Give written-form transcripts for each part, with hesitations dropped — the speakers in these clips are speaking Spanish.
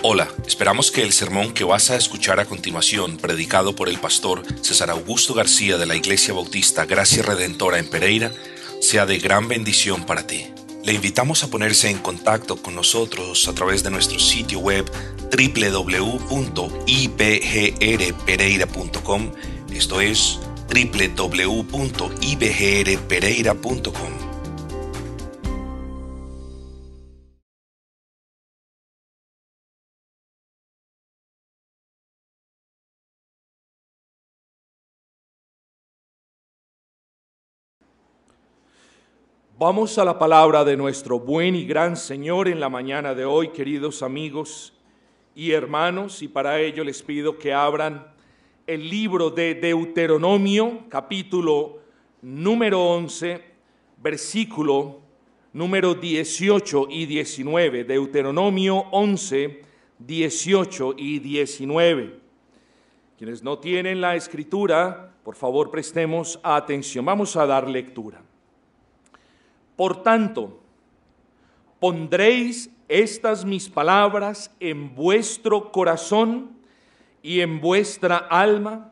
Hola, esperamos que el sermón que vas a escuchar a continuación, predicado por el pastor César Augusto García de la Iglesia Bautista Gracia Redentora en Pereira, sea de gran bendición para ti. Le invitamos a ponerse en contacto con nosotros a través de nuestro sitio web www.ibgrpereira.com, esto es www.ibgrpereira.com. Vamos a la palabra de nuestro buen y gran Señor en la mañana de hoy, queridos amigos y hermanos, y para ello les pido que abran el libro de Deuteronomio, capítulo número 11, versículo número 18 y 19. Deuteronomio 11, 18 y 19. Quienes no tienen la escritura, por favor prestemos atención. Vamos a dar lectura. Por tanto, pondréis estas mis palabras en vuestro corazón y en vuestra alma,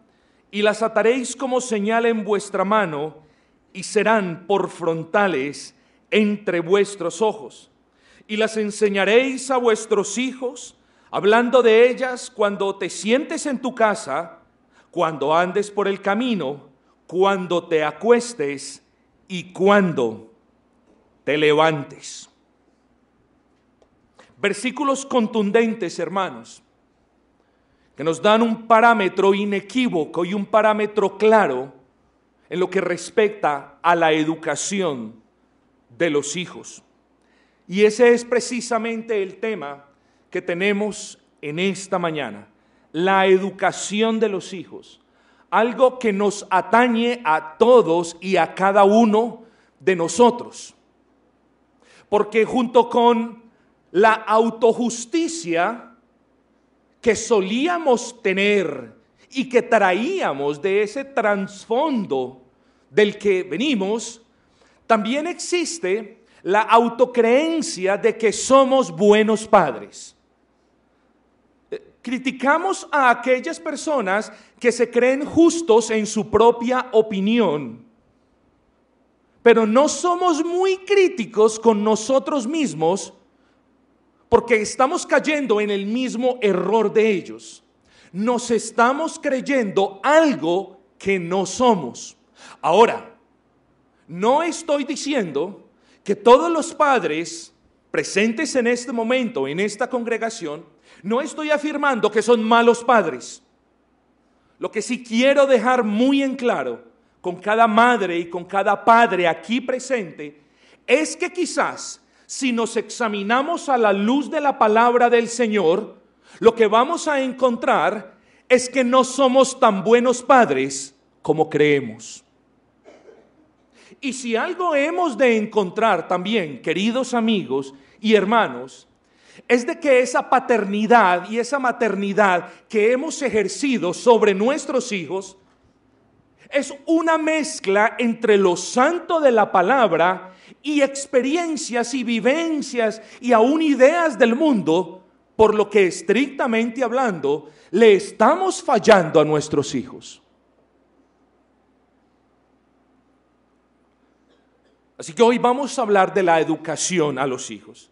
y las ataréis como señal en vuestra mano, y serán por frontales entre vuestros ojos. Y las enseñaréis a vuestros hijos, hablando de ellas cuando te sientes en tu casa, cuando andes por el camino, cuando te acuestes y cuando te levantes. Versículos contundentes, hermanos, que nos dan un parámetro inequívoco y un parámetro claro en lo que respecta a la educación de los hijos. Y ese es precisamente el tema que tenemos en esta mañana, la educación de los hijos, algo que nos atañe a todos y a cada uno de nosotros. Porque junto con la autojusticia que solíamos tener y que traíamos de ese trasfondo del que venimos, también existe la autocreencia de que somos buenos padres. Criticamos a aquellas personas que se creen justos en su propia opinión, pero no somos muy críticos con nosotros mismos porque estamos cayendo en el mismo error de ellos. Nos estamos creyendo algo que no somos. Ahora, no estoy diciendo que todos los padres presentes en este momento, en esta congregación, no estoy afirmando que son malos padres. Lo que sí quiero dejar muy en claro con cada madre y con cada padre aquí presente, es que quizás si nos examinamos a la luz de la palabra del Señor, lo que vamos a encontrar es que no somos tan buenos padres como creemos. Y si algo hemos de encontrar también, queridos amigos y hermanos, es de que esa paternidad y esa maternidad que hemos ejercido sobre nuestros hijos es una mezcla entre lo santo de la palabra y experiencias y vivencias y aún ideas del mundo, por lo que estrictamente hablando, le estamos fallando a nuestros hijos. Así que hoy vamos a hablar de la educación a los hijos.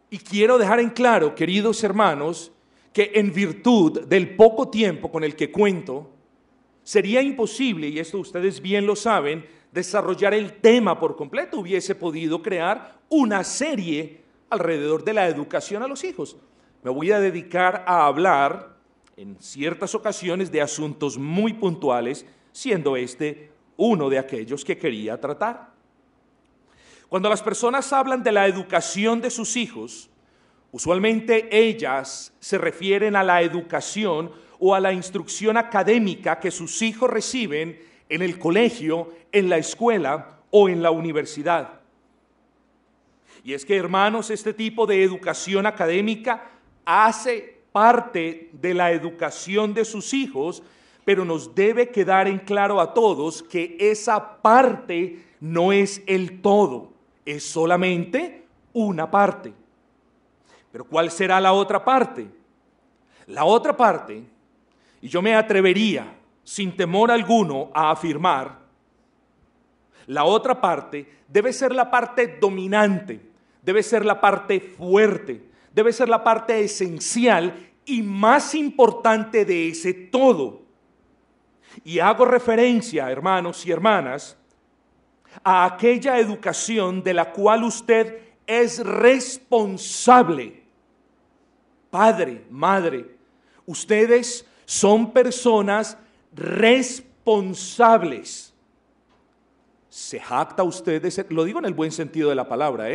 Y quiero dejar en claro, queridos hermanos, que en virtud del poco tiempo con el que cuento, sería imposible, y esto ustedes bien lo saben, desarrollar el tema por completo. Hubiese podido crear una serie alrededor de la educación a los hijos. Me voy a dedicar a hablar en ciertas ocasiones de asuntos muy puntuales, siendo este uno de aquellos que quería tratar. Cuando las personas hablan de la educación de sus hijos, usualmente ellas se refieren a la educación o a la instrucción académica que sus hijos reciben en el colegio, en la escuela o en la universidad. Y es que, hermanos, este tipo de educación académica hace parte de la educación de sus hijos, pero nos debe quedar en claro a todos que esa parte no es el todo, es solamente una parte. Pero ¿cuál será la otra parte? La otra parte, y yo me atrevería sin temor alguno a afirmar, la otra parte debe ser la parte dominante, debe ser la parte fuerte, debe ser la parte esencial y más importante de ese todo. Y hago referencia, hermanos y hermanas, a aquella educación de la cual usted es responsable. Padre, madre, ustedes son personas responsables. ¿Se jacta usted de ser, lo digo en el buen sentido de la palabra,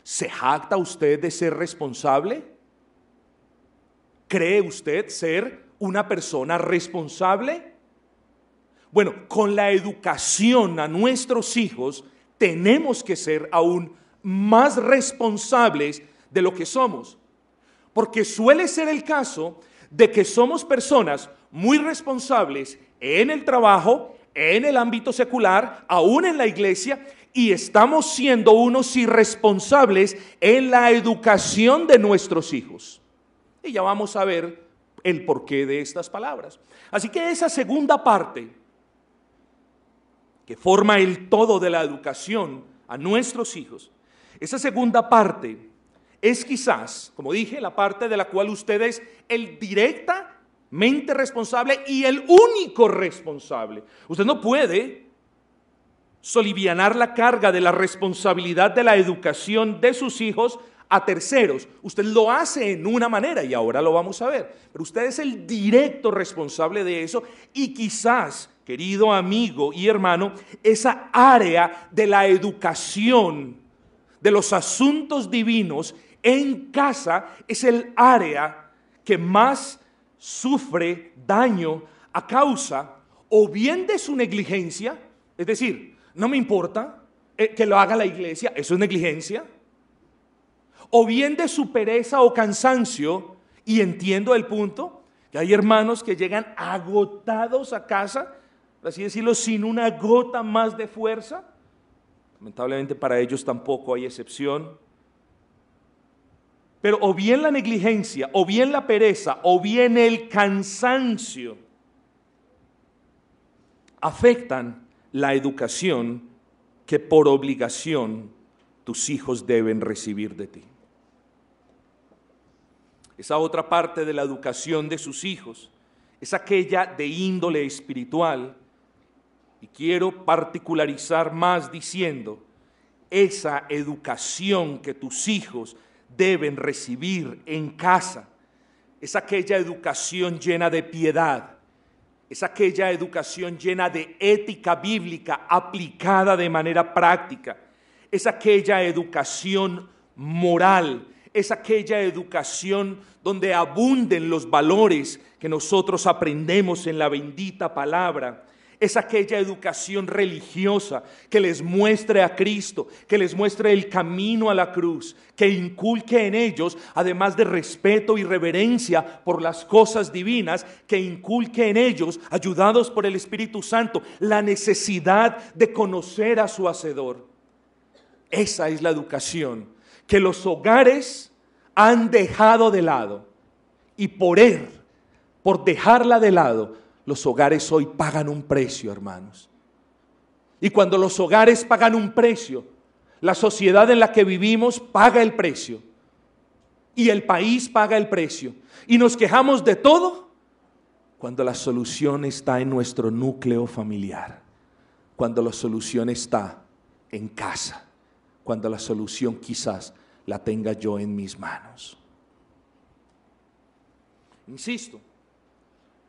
¿se jacta usted de ser responsable? ¿Cree usted ser una persona responsable? Bueno, con la educación a nuestros hijos tenemos que ser aún más responsables de lo que somos. Porque suele ser el caso de que somos personas muy responsables en el trabajo, en el ámbito secular, aún en la iglesia, y estamos siendo unos irresponsables en la educación de nuestros hijos. Y ya vamos a ver el porqué de estas palabras. Así que esa segunda parte, que forma el todo de la educación a nuestros hijos, esa segunda parte es quizás, como dije, la parte de la cual usted es el directamente responsable y el único responsable. Usted no puede solivianar la carga de la responsabilidad de la educación de sus hijos a terceros. Usted lo hace en una manera y ahora lo vamos a ver, pero usted es el directo responsable de eso y quizás, querido amigo y hermano, esa área de la educación, de los asuntos divinos en casa es el área que más sufre daño a causa o bien de su negligencia, es decir, no me importa que lo haga la iglesia, eso es negligencia, o bien de su pereza o cansancio, y entiendo el punto, que hay hermanos que llegan agotados a casa, por así decirlo, sin una gota más de fuerza. Lamentablemente para ellos tampoco hay excepción. Pero o bien la negligencia, o bien la pereza, o bien el cansancio afectan la educación que por obligación tus hijos deben recibir de ti. Esa otra parte de la educación de sus hijos es aquella de índole espiritual, y quiero particularizar más diciendo, esa educación que tus hijos deben recibir en casa es aquella educación llena de piedad, es aquella educación llena de ética bíblica aplicada de manera práctica, es aquella educación moral, es aquella educación donde abunden los valores que nosotros aprendemos en la bendita palabra. Es aquella educación religiosa que les muestre a Cristo, que les muestre el camino a la cruz, que inculque en ellos, además de respeto y reverencia por las cosas divinas, que inculque en ellos, ayudados por el Espíritu Santo, la necesidad de conocer a su Hacedor. Esa es la educación que los hogares han dejado de lado, y por dejarla de lado, los hogares hoy pagan un precio, hermanos. Y cuando los hogares pagan un precio, la sociedad en la que vivimos paga el precio. Y el país paga el precio. Y nos quejamos de todo cuando la solución está en nuestro núcleo familiar. Cuando la solución está en casa. Cuando la solución quizás la tenga yo en mis manos. Insisto.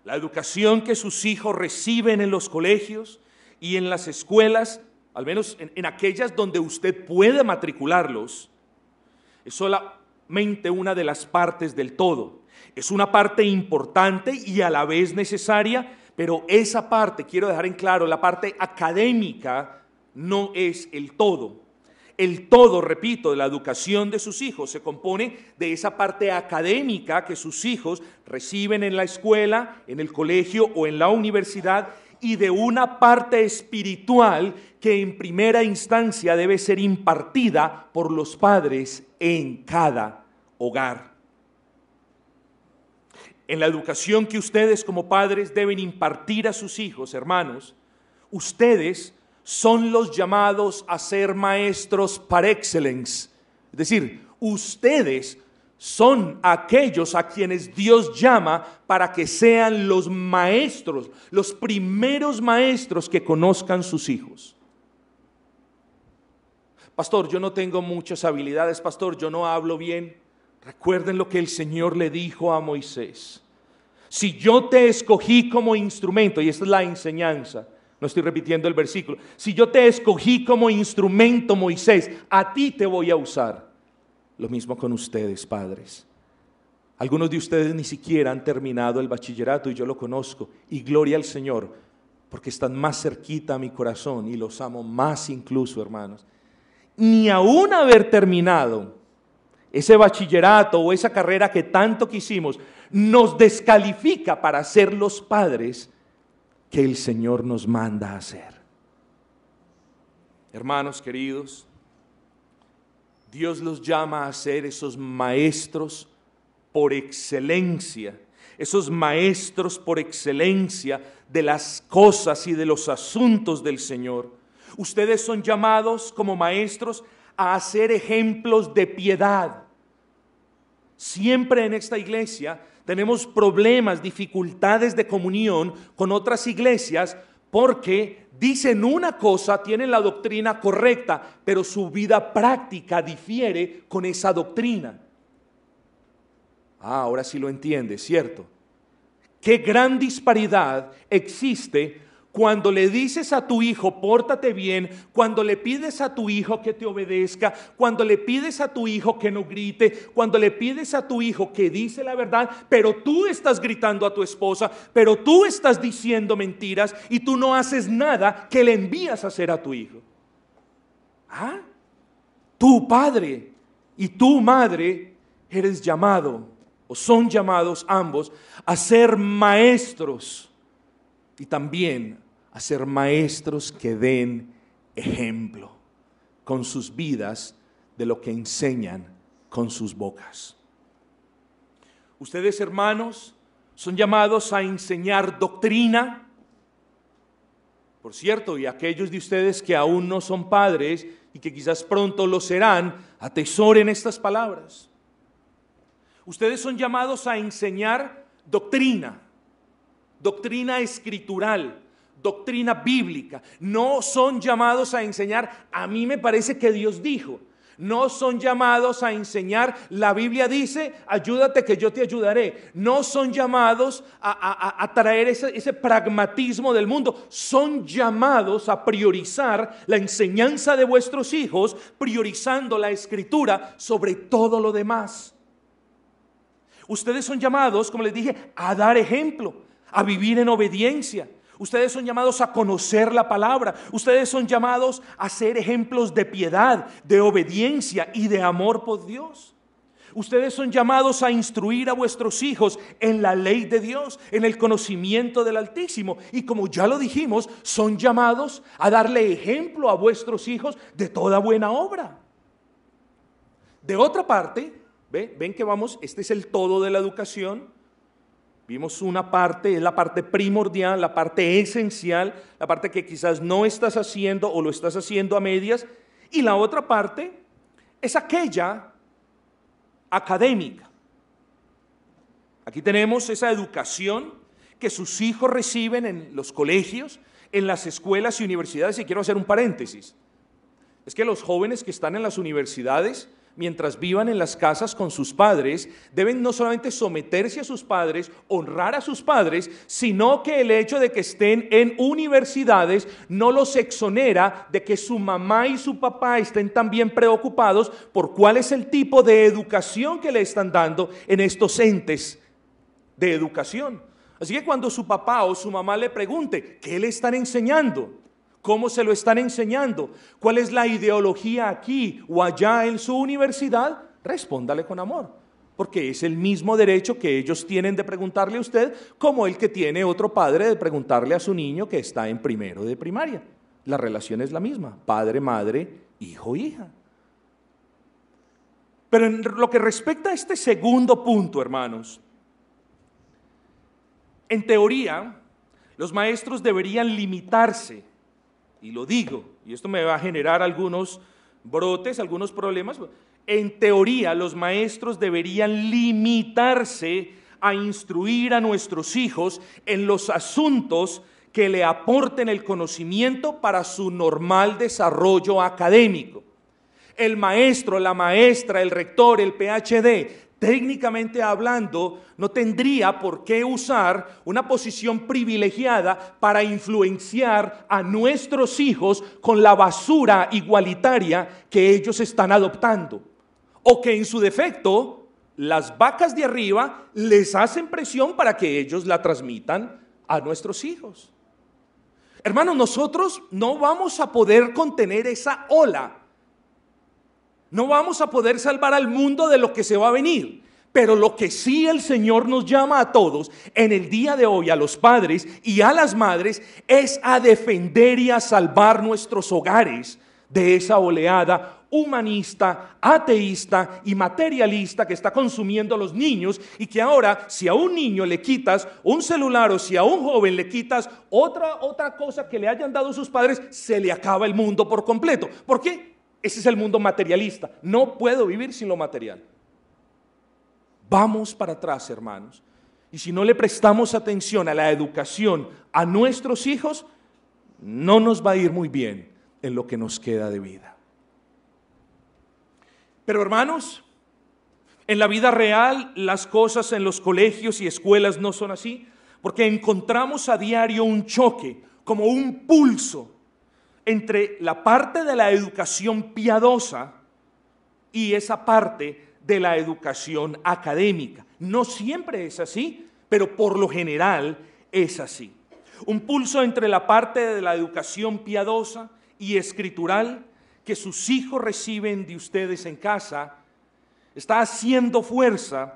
La educación que sus hijos reciben en los colegios y en las escuelas, al menos en aquellas donde usted puede matricularlos, es solamente una de las partes del todo. Es una parte importante y a la vez necesaria, pero esa parte, quiero dejar en claro, la parte académica no es el todo. El todo, repito, de la educación de sus hijos se compone de esa parte académica que sus hijos reciben en la escuela, en el colegio o en la universidad, y de una parte espiritual que en primera instancia debe ser impartida por los padres en cada hogar. en la educación que ustedes como padres deben impartir a sus hijos, hermanos, ustedes son los llamados a ser maestros par excellence. Es decir, ustedes son aquellos a quienes Dios llama para que sean los maestros, los primeros maestros que conozcan sus hijos. Pastor, yo no tengo muchas habilidades, pastor, yo no hablo bien. Recuerden lo que el Señor le dijo a Moisés. Si yo te escogí como instrumento, y esta es la enseñanza, no estoy repitiendo el versículo. Si yo te escogí como instrumento, Moisés, a ti te voy a usar. Lo mismo con ustedes, padres. Algunos de ustedes ni siquiera han terminado el bachillerato y yo lo conozco. Y gloria al Señor, porque están más cerquita a mi corazón y los amo más incluso, hermanos. Ni aún haber terminado ese bachillerato o esa carrera que tanto quisimos, nos descalifica para ser los padres que el Señor nos manda a ser. Hermanos queridos, Dios los llama a ser esos maestros por excelencia, esos maestros por excelencia de las cosas y de los asuntos del Señor. Ustedes son llamados como maestros a hacer ejemplos de piedad. Siempre en esta iglesia tenemos problemas, dificultades de comunión con otras iglesias porque dicen una cosa, tienen la doctrina correcta, pero su vida práctica difiere con esa doctrina. Ahora sí lo entiende, ¿cierto? Qué gran disparidad existe cuando le dices a tu hijo, pórtate bien, cuando le pides a tu hijo que te obedezca, cuando le pides a tu hijo que no grite, cuando le pides a tu hijo que dice la verdad, pero tú estás gritando a tu esposa, pero tú estás diciendo mentiras y tú no haces nada que le envías a hacer a tu hijo. ¿Ah? Tu padre y tu madre eres llamado, o son llamados ambos, a ser maestros y también a ser maestros que den ejemplo con sus vidas de lo que enseñan con sus bocas. Ustedes, hermanos, son llamados a enseñar doctrina. Por cierto, y aquellos de ustedes que aún no son padres y que quizás pronto lo serán, atesoren estas palabras. Ustedes son llamados a enseñar doctrina, doctrina escritural, doctrina bíblica. No son llamados a enseñar, a mí me parece que Dios dijo. No son llamados a enseñar, la Biblia dice, ayúdate que yo te ayudaré. No son llamados a traer ese pragmatismo del mundo. Son llamados a priorizar la enseñanza de vuestros hijos, priorizando la escritura sobre todo lo demás. Ustedes son llamados, como les dije, a dar ejemplo, a vivir en obediencia. Ustedes son llamados a conocer la palabra. Ustedes son llamados a ser ejemplos de piedad, de obediencia y de amor por Dios. Ustedes son llamados a instruir a vuestros hijos en la ley de Dios, en el conocimiento del Altísimo. Y como ya lo dijimos, son llamados a darle ejemplo a vuestros hijos de toda buena obra. De otra parte, ven que vamos, este es el todo de la educación. Vimos una parte, es la parte primordial, la parte esencial, la parte que quizás no estás haciendo o lo estás haciendo a medias. Y la otra parte es aquella académica. Aquí tenemos esa educación que sus hijos reciben en los colegios, en las escuelas y universidades. Y quiero hacer un paréntesis. Es que los jóvenes que están en las universidades, mientras vivan en las casas con sus padres, deben no solamente someterse a sus padres, honrar a sus padres, sino que el hecho de que estén en universidades no los exonera de que su mamá y su papá estén también preocupados por cuál es el tipo de educación que le están dando en estos entes de educación. Así que cuando su papá o su mamá le pregunte, ¿qué le están enseñando? ¿Cómo se lo están enseñando? ¿Cuál es la ideología aquí o allá en su universidad? Respóndale con amor, porque es el mismo derecho que ellos tienen de preguntarle a usted como el que tiene otro padre de preguntarle a su niño que está en primero de primaria. La relación es la misma, padre, madre, hijo, hija. Pero en lo que respecta a este segundo punto, hermanos, En teoría, los maestros deberían limitarse, y lo digo, y esto me va a generar algunos brotes, algunos problemas. En teoría, los maestros deberían limitarse a instruir a nuestros hijos en los asuntos que le aporten el conocimiento para su normal desarrollo académico. El maestro, la maestra, el rector, el PhD, técnicamente hablando, no tendría por qué usar una posición privilegiada para influenciar a nuestros hijos con la basura igualitaria que ellos están adoptando. O que en su defecto, las vacas de arriba les hacen presión para que ellos la transmitan a nuestros hijos. Hermanos, nosotros no vamos a poder contener esa ola. No vamos a poder salvar al mundo de lo que se va a venir. Pero lo que sí el Señor nos llama a todos en el día de hoy, a los padres y a las madres, es a defender y a salvar nuestros hogares de esa oleada humanista, ateísta y materialista que está consumiendo a los niños, y que ahora, si a un niño le quitas un celular o si a un joven le quitas otra cosa que le hayan dado sus padres, se le acaba el mundo por completo. ¿Por qué? Ese es el mundo materialista. No puedo vivir sin lo material. Vamos para atrás, hermanos. Y si no le prestamos atención a la educación a nuestros hijos, no nos va a ir muy bien en lo que nos queda de vida. Pero hermanos, en la vida real las cosas en los colegios y escuelas no son así, porque encontramos a diario un choque, como un pulso entre la parte de la educación piadosa y esa parte de la educación académica. No siempre es así, pero por lo general es así. Un pulso entre la parte de la educación piadosa y escritural que sus hijos reciben de ustedes en casa está haciendo fuerza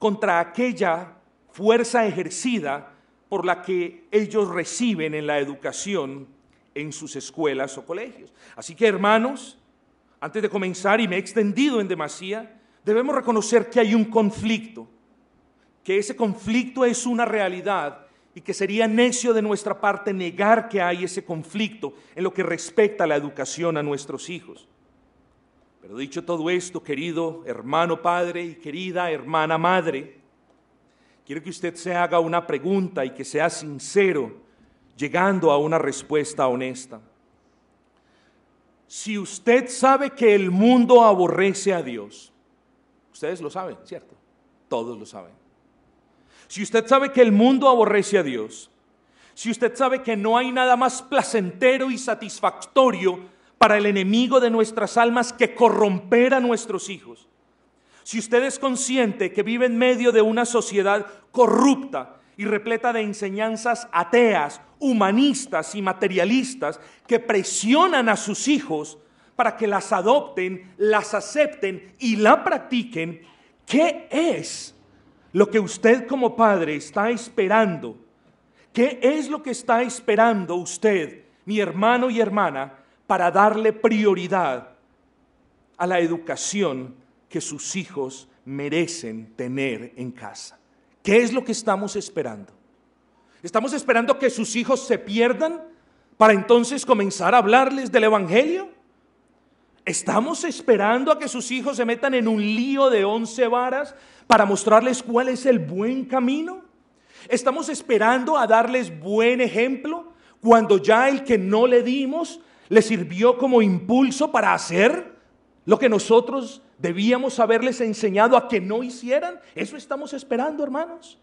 contra aquella fuerza ejercida por la que ellos reciben en la educación en sus escuelas o colegios. Así que, hermanos, antes de comenzar, y me he extendido en demasía, debemos reconocer que hay un conflicto, que ese conflicto es una realidad y que sería necio de nuestra parte negar que hay ese conflicto en lo que respecta a la educación a nuestros hijos. Pero dicho todo esto, querido hermano padre y querida hermana madre, quiero que usted se haga una pregunta y que sea sincero, llegando a una respuesta honesta. Si usted sabe que el mundo aborrece a Dios, ustedes lo saben, ¿cierto? Todos lo saben. Si usted sabe que el mundo aborrece a Dios, si usted sabe que no hay nada más placentero y satisfactorio para el enemigo de nuestras almas que corromper a nuestros hijos, si usted es consciente que vive en medio de una sociedad corrupta y repleta de enseñanzas ateas, humanistas y materialistas que presionan a sus hijos para que las adopten, las acepten y la practiquen, ¿qué es lo que usted como padre está esperando? ¿Qué es lo que está esperando usted, mi hermano y hermana, para darle prioridad a la educación que sus hijos merecen tener en casa? ¿Qué es lo que estamos esperando? ¿Estamos esperando que sus hijos se pierdan para entonces comenzar a hablarles del Evangelio? ¿Estamos esperando a que sus hijos se metan en un lío de 11 varas para mostrarles cuál es el buen camino? ¿Estamos esperando a darles buen ejemplo cuando ya el que no le dimos le sirvió como impulso para hacer lo que nosotros debíamos haberles enseñado a que no hicieran? Eso estamos esperando, hermanos.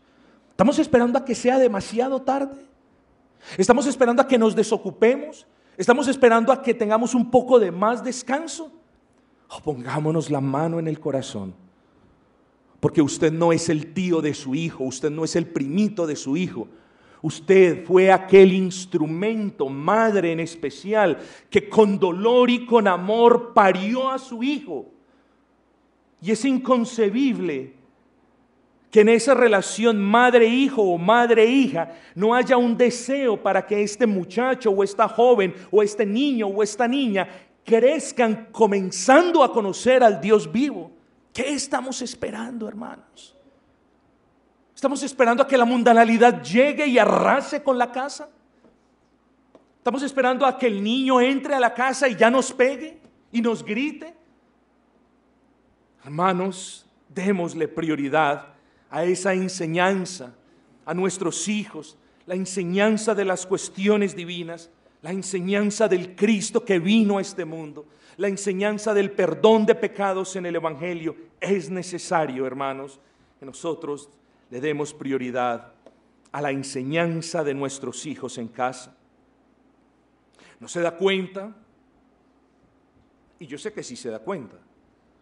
Estamos esperando a que sea demasiado tarde. Estamos esperando a que nos desocupemos. Estamos esperando a que tengamos un poco de más descanso. Pongámonos la mano en el corazón, porque usted no es el tío de su hijo, usted no es el primito de su hijo. Usted fue aquel instrumento, madre en especial, que con dolor y con amor parió a su hijo. Y es inconcebible que en esa relación madre-hijo o madre-hija no haya un deseo para que este muchacho o esta joven o este niño o esta niña crezcan comenzando a conocer al Dios vivo. ¿Qué estamos esperando, hermanos? Estamos esperando a que la mundanalidad llegue y arrase con la casa. Estamos esperando a que el niño entre a la casa y ya nos pegue y nos grite. Hermanos, démosle prioridad a esa enseñanza, a nuestros hijos, la enseñanza de las cuestiones divinas, la enseñanza del Cristo que vino a este mundo, la enseñanza del perdón de pecados en el Evangelio. Es necesario, hermanos, que nosotros le demos prioridad a la enseñanza de nuestros hijos en casa. ¿No se da cuenta? Y yo sé que sí se da cuenta,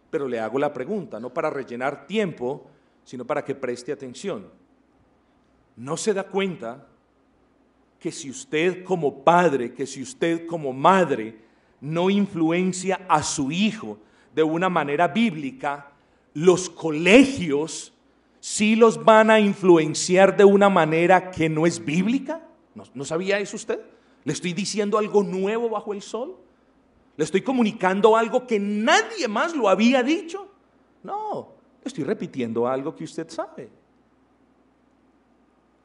pero le hago la pregunta, no para rellenar tiempo, sino para que preste atención. ¿No se da cuenta que si usted como padre, que si usted como madre no influencia a su hijo de una manera bíblica, los colegios sí los van a influenciar de una manera que no es bíblica? ¿No sabía eso usted? ¿Le estoy diciendo algo nuevo bajo el sol? ¿Le estoy comunicando algo que nadie más lo había dicho? No, le estoy repitiendo algo que usted sabe.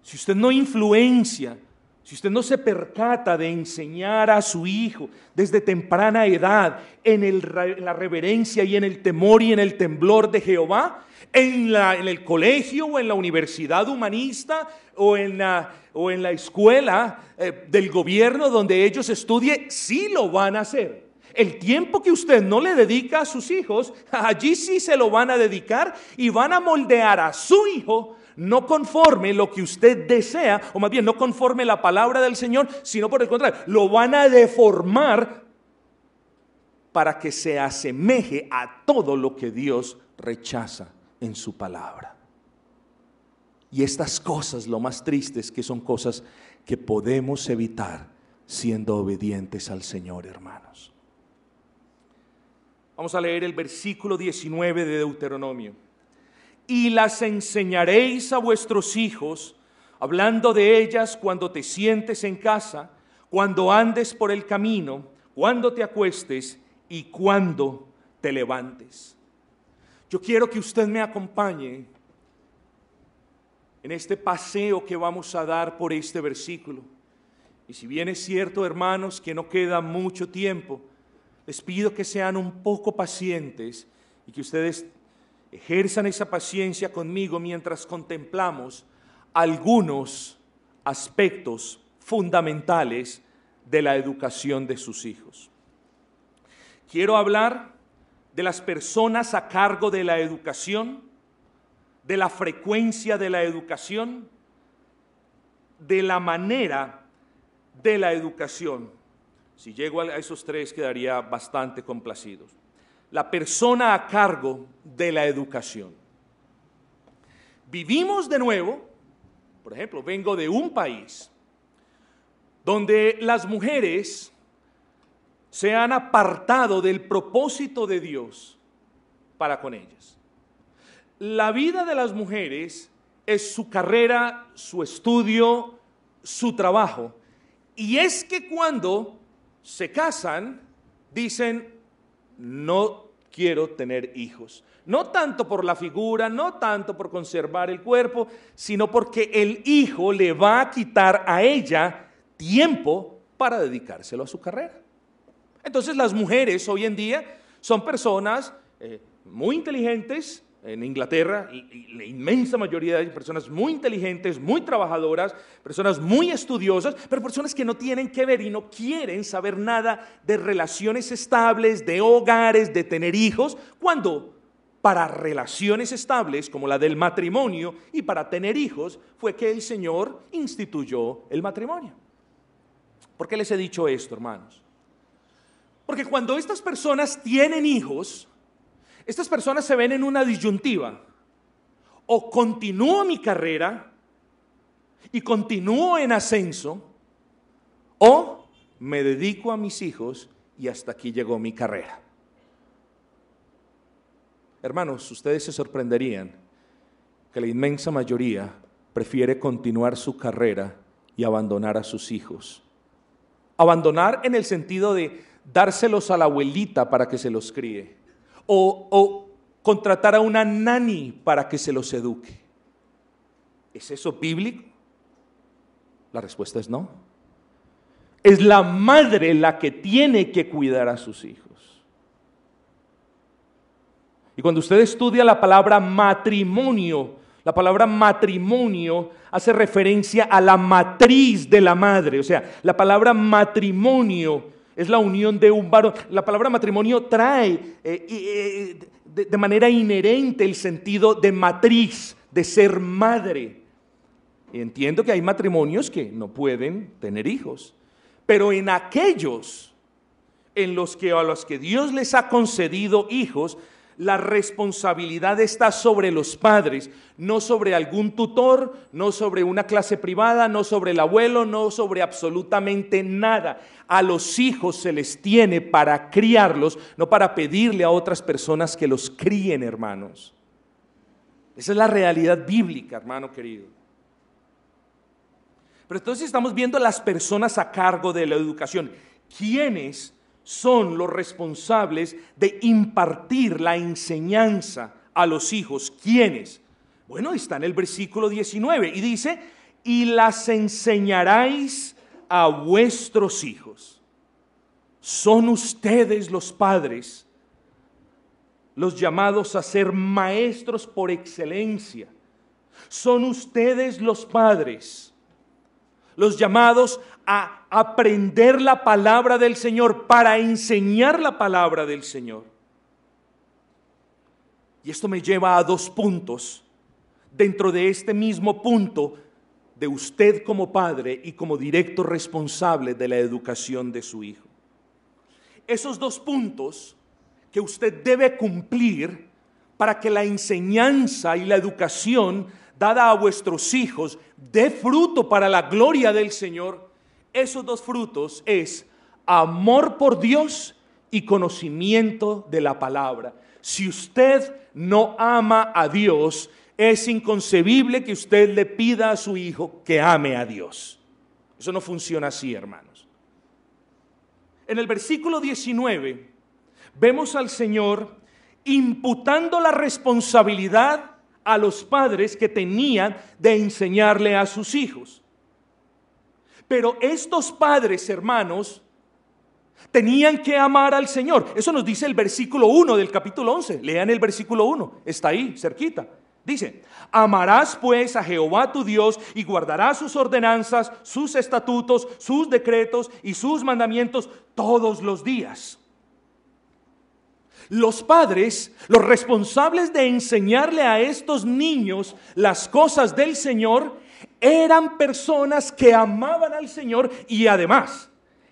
Si usted no influencia, si usted no se percata de enseñar a su hijo desde temprana edad en la reverencia y en el temor y en el temblor de Jehová, en el colegio o en la universidad humanista o en la escuela del gobierno donde ellos estudien, sí lo van a hacer. El tiempo que usted no le dedica a sus hijos, allí sí se lo van a dedicar y van a moldear a su hijo no conforme lo que usted desea, o más bien no conforme la palabra del Señor, sino por el contrario, lo van a deformar para que se asemeje a todo lo que Dios rechaza en su palabra. Y estas cosas, lo más triste es que son cosas que podemos evitar siendo obedientes al Señor, hermanos. Vamos a leer el versículo 19 de Deuteronomio. Y las enseñaréis a vuestros hijos, hablando de ellas cuando te sientes en casa, cuando andes por el camino, cuando te acuestes y cuando te levantes. Yo quiero que usted me acompañe en este paseo que vamos a dar por este versículo. Y si bien es cierto, hermanos, que no queda mucho tiempo, les pido que sean un poco pacientes y que ustedes ejerzan esa paciencia conmigo mientras contemplamos algunos aspectos fundamentales de la educación de sus hijos. Quiero hablar de las personas a cargo de la educación, de la frecuencia de la educación, de la manera de la educación. Si llego a esos tres quedaría bastante complacido. La persona a cargo de la educación. Vivimos de nuevo, por ejemplo, vengo de un país donde las mujeres se han apartado del propósito de Dios para con ellas. La vida de las mujeres es su carrera, su estudio, su trabajo. Y es que cuando se casan, dicen, no quiero tener hijos. No tanto por la figura, no tanto por conservar el cuerpo, sino porque el hijo le va a quitar a ella tiempo para dedicárselo a su carrera. Entonces las mujeres hoy en día son personas muy inteligentes. En Inglaterra, y la inmensa mayoría de personas muy inteligentes, muy trabajadoras, personas muy estudiosas, pero personas que no tienen que ver y no quieren saber nada de relaciones estables, de hogares, de tener hijos, cuando para relaciones estables como la del matrimonio y para tener hijos fue que el Señor instituyó el matrimonio. ¿Por qué les he dicho esto, hermanos? Porque cuando estas personas tienen hijos, estas personas se ven en una disyuntiva. O continúo mi carrera y continúo en ascenso, o me dedico a mis hijos y hasta aquí llegó mi carrera. Hermanos, ustedes se sorprenderían que la inmensa mayoría prefiere continuar su carrera y abandonar a sus hijos. Abandonar en el sentido de dárselos a la abuelita para que se los críe. O contratar a una nani para que se los eduque. ¿Es eso bíblico? La respuesta es no. Es la madre la que tiene que cuidar a sus hijos. Y cuando usted estudia la palabra matrimonio hace referencia a la matriz de la madre. O sea, la palabra matrimonio es la unión de un varón. La palabra matrimonio trae de manera inherente el sentido de matriz, de ser madre. Y entiendo que hay matrimonios que no pueden tener hijos, pero en aquellos en los que a los que Dios les ha concedido hijos, la responsabilidad está sobre los padres, no sobre algún tutor, no sobre una clase privada, no sobre el abuelo, no sobre absolutamente nada. A los hijos se les tiene para criarlos, no para pedirle a otras personas que los críen, hermanos. Esa es la realidad bíblica, hermano querido. Pero entonces estamos viendo las personas a cargo de la educación. ¿Quiénes son los responsables de impartir la enseñanza a los hijos? ¿Quiénes? Bueno, está en el versículo 19 y dice, y las enseñaréis a vuestros hijos. Son ustedes los padres, los llamados a ser maestros por excelencia. Son ustedes los padres, los llamados a aprender la palabra del Señor, para enseñar la palabra del Señor. Y esto me lleva a dos puntos dentro de este mismo punto de usted como padre y como directo responsable de la educación de su hijo. Esos dos puntos que usted debe cumplir para que la enseñanza y la educación dada a vuestros hijos dé fruto para la gloria del Señor. Esos dos frutos es amor por Dios y conocimiento de la palabra. Si usted no ama a Dios, es inconcebible que usted le pida a su hijo que ame a Dios. Eso no funciona así, hermanos. En el versículo 19 vemos al Señor imputando la responsabilidad a los padres que tenían de enseñarle a sus hijos. Pero estos padres, hermanos, tenían que amar al Señor. Eso nos dice el versículo 1 del capítulo 11. Lean el versículo 1, está ahí, cerquita. Dice, amarás pues a Jehová tu Dios y guardarás sus ordenanzas, sus estatutos, sus decretos y sus mandamientos todos los días. Los padres, los responsables de enseñarle a estos niños las cosas del Señor, eran personas que amaban al Señor y además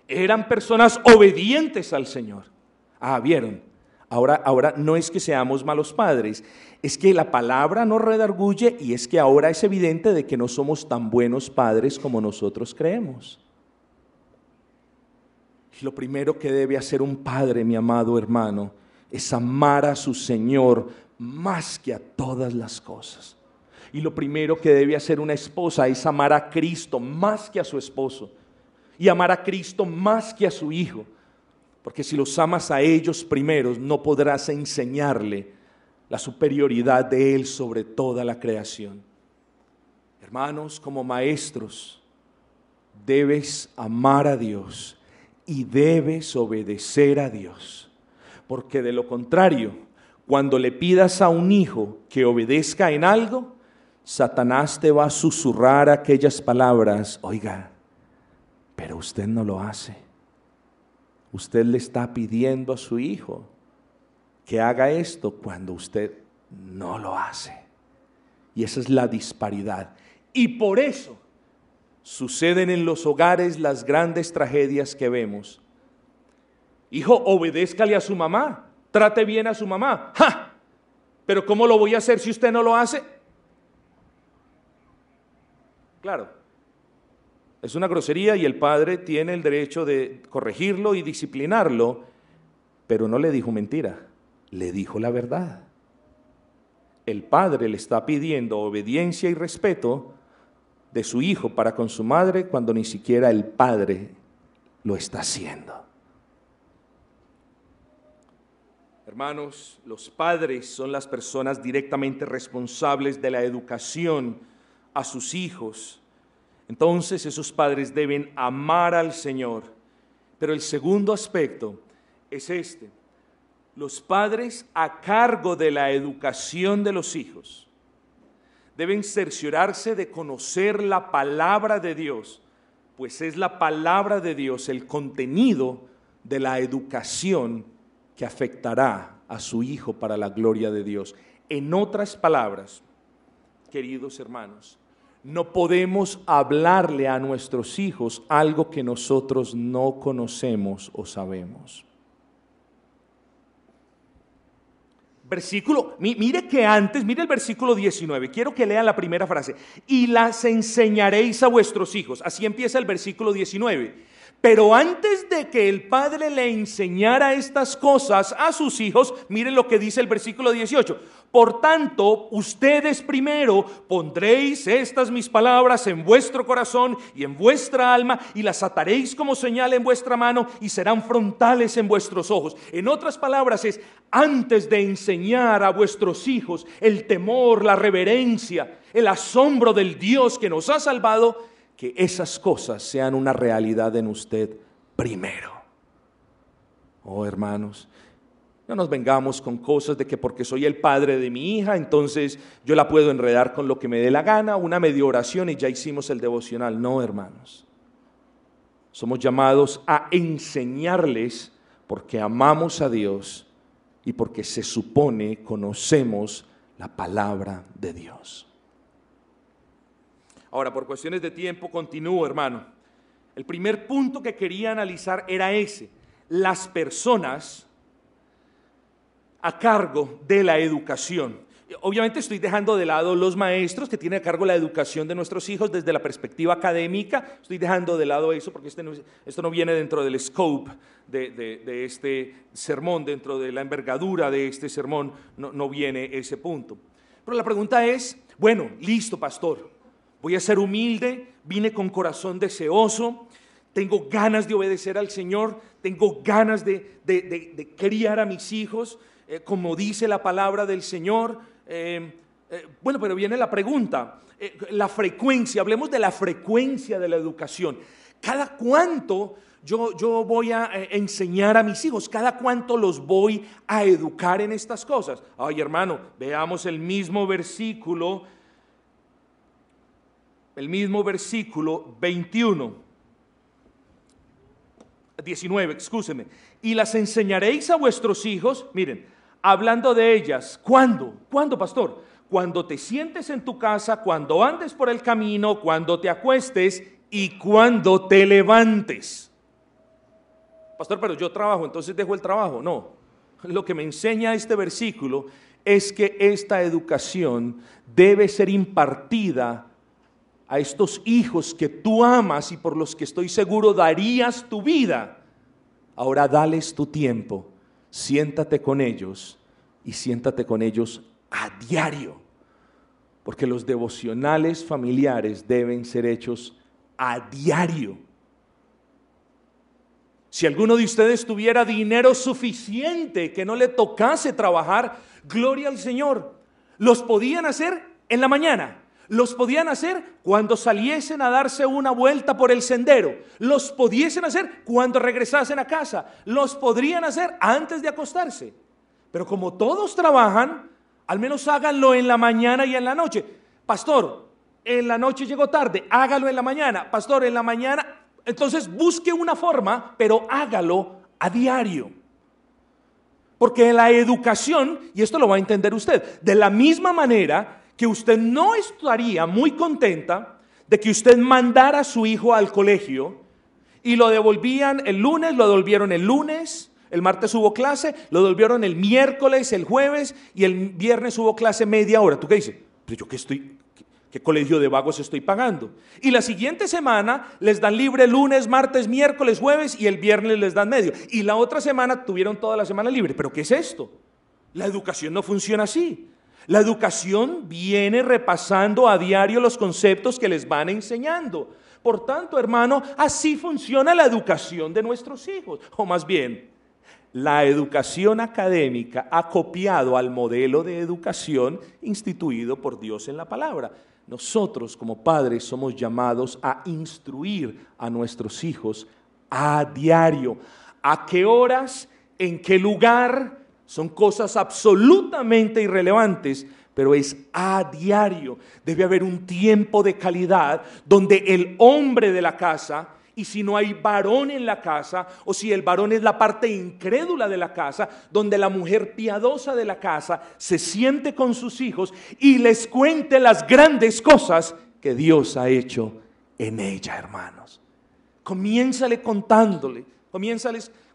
eran personas obedientes al Señor. ¿Vieron? Ahora no es que seamos malos padres, es que la palabra nos redarguye y es que ahora es evidente de que no somos tan buenos padres como nosotros creemos. Y lo primero que debe hacer un padre, mi amado hermano, es amar a su Señor más que a todas las cosas. Y lo primero que debe hacer una esposa es amar a Cristo más que a su esposo. Y amar a Cristo más que a su hijo. Porque si los amas a ellos primeros, no podrás enseñarle la superioridad de Él sobre toda la creación. Hermanos, como maestros, debes amar a Dios y debes obedecer a Dios. Porque de lo contrario, cuando le pidas a un hijo que obedezca en algo, Satanás te va a susurrar aquellas palabras, oiga, pero usted no lo hace. Usted le está pidiendo a su hijo que haga esto cuando usted no lo hace. Y esa es la disparidad. Y por eso suceden en los hogares las grandes tragedias que vemos. Hijo, obedézcale a su mamá, trate bien a su mamá. ¡Ja! Pero ¿cómo lo voy a hacer si usted no lo hace? Claro, es una grosería y el padre tiene el derecho de corregirlo y disciplinarlo, pero no le dijo mentira, le dijo la verdad. El padre le está pidiendo obediencia y respeto de su hijo para con su madre cuando ni siquiera el padre lo está haciendo. Hermanos, los padres son las personas directamente responsables de la educación a sus hijos. Entonces esos padres deben amar al Señor. Pero el segundo aspecto es este: los padres a cargo de la educación de los hijos deben cerciorarse de conocer la palabra de Dios, pues es la palabra de Dios el contenido de la educación que afectará a su hijo para la gloria de Dios. En otras palabras, queridos hermanos, no podemos hablarle a nuestros hijos algo que nosotros no conocemos o sabemos. Mire que antes, mire el versículo 19, quiero que lean la primera frase. Y las enseñaréis a vuestros hijos. Así empieza el versículo 19. Pero antes de que el padre le enseñara estas cosas a sus hijos, miren lo que dice el versículo 18. Por tanto, ustedes primero pondréis estas mis palabras en vuestro corazón y en vuestra alma, y las ataréis como señal en vuestra mano y serán frontales en vuestros ojos. En otras palabras es, antes de enseñar a vuestros hijos el temor, la reverencia, el asombro del Dios que nos ha salvado, que esas cosas sean una realidad en usted primero. Oh, hermanos, no nos vengamos con cosas de que porque soy el padre de mi hija, entonces yo la puedo enredar con lo que me dé la gana, una media oración y ya hicimos el devocional. No, hermanos. Somos llamados a enseñarles porque amamos a Dios y porque se supone conocemos la palabra de Dios. Ahora, por cuestiones de tiempo, continúo, hermano. El primer punto que quería analizar era ese: las personas a cargo de la educación. Obviamente estoy dejando de lado los maestros que tienen a cargo la educación de nuestros hijos desde la perspectiva académica. Estoy dejando de lado eso porque esto no viene dentro del scope de este sermón, dentro de la envergadura de este sermón, no viene ese punto. Pero la pregunta es, bueno, listo, pastor. Voy a ser humilde, vine con corazón deseoso, tengo ganas de obedecer al Señor, tengo ganas de criar a mis hijos, como dice la palabra del Señor. Bueno, pero viene la pregunta, la frecuencia, hablemos de la frecuencia de la educación. ¿Cada cuánto yo voy a enseñar a mis hijos? ¿Cada cuánto los voy a educar en estas cosas? Ay, hermano, veamos el mismo versículo 19, excúsenme. Y las enseñaréis a vuestros hijos, miren, hablando de ellas. ¿Cuándo? ¿Cuándo, pastor? Cuando te sientes en tu casa, cuando andes por el camino, cuando te acuestes y cuando te levantes. Pastor, pero yo trabajo, entonces dejo el trabajo. No, lo que me enseña este versículo es que esta educación debe ser impartida a estos hijos que tú amas y por los que estoy seguro darías tu vida. Ahora dales tu tiempo, siéntate con ellos y siéntate con ellos a diario, porque los devocionales familiares deben ser hechos a diario. Si alguno de ustedes tuviera dinero suficiente que no le tocase trabajar, gloria al Señor, los podían hacer en la mañana. Los podían hacer cuando saliesen a darse una vuelta por el sendero. Los pudiesen hacer cuando regresasen a casa. Los podrían hacer antes de acostarse. Pero como todos trabajan, al menos háganlo en la mañana y en la noche. Pastor, en la noche llegó tarde, hágalo en la mañana. Pastor, en la mañana, entonces busque una forma, pero hágalo a diario. Porque la educación, y esto lo va a entender usted, de la misma manera que usted no estaría muy contenta de que usted mandara a su hijo al colegio y lo devolvían el lunes, lo devolvieron el lunes, el martes hubo clase, lo devolvieron el miércoles, el jueves y el viernes hubo clase media hora. ¿Tú qué dices? Pues yo ¿qué colegio de vagos estoy pagando? Y la siguiente semana les dan libre lunes, martes, miércoles, jueves y el viernes les dan medio. Y la otra semana tuvieron toda la semana libre. ¿Pero qué es esto? La educación no funciona así. La educación viene repasando a diario los conceptos que les van enseñando. Por tanto, hermano, así funciona la educación de nuestros hijos. O más bien, la educación académica ha copiado al modelo de educación instituido por Dios en la palabra. nosotros como padres somos llamados a instruir a nuestros hijos a diario. ¿A qué horas? ¿En qué lugar? Son cosas absolutamente irrelevantes, pero es a diario. Debe haber un tiempo de calidad donde el hombre de la casa, y si no hay varón en la casa, o si el varón es la parte incrédula de la casa, donde la mujer piadosa de la casa se siente con sus hijos y les cuente las grandes cosas que Dios ha hecho en ella, hermanos. Comiénzales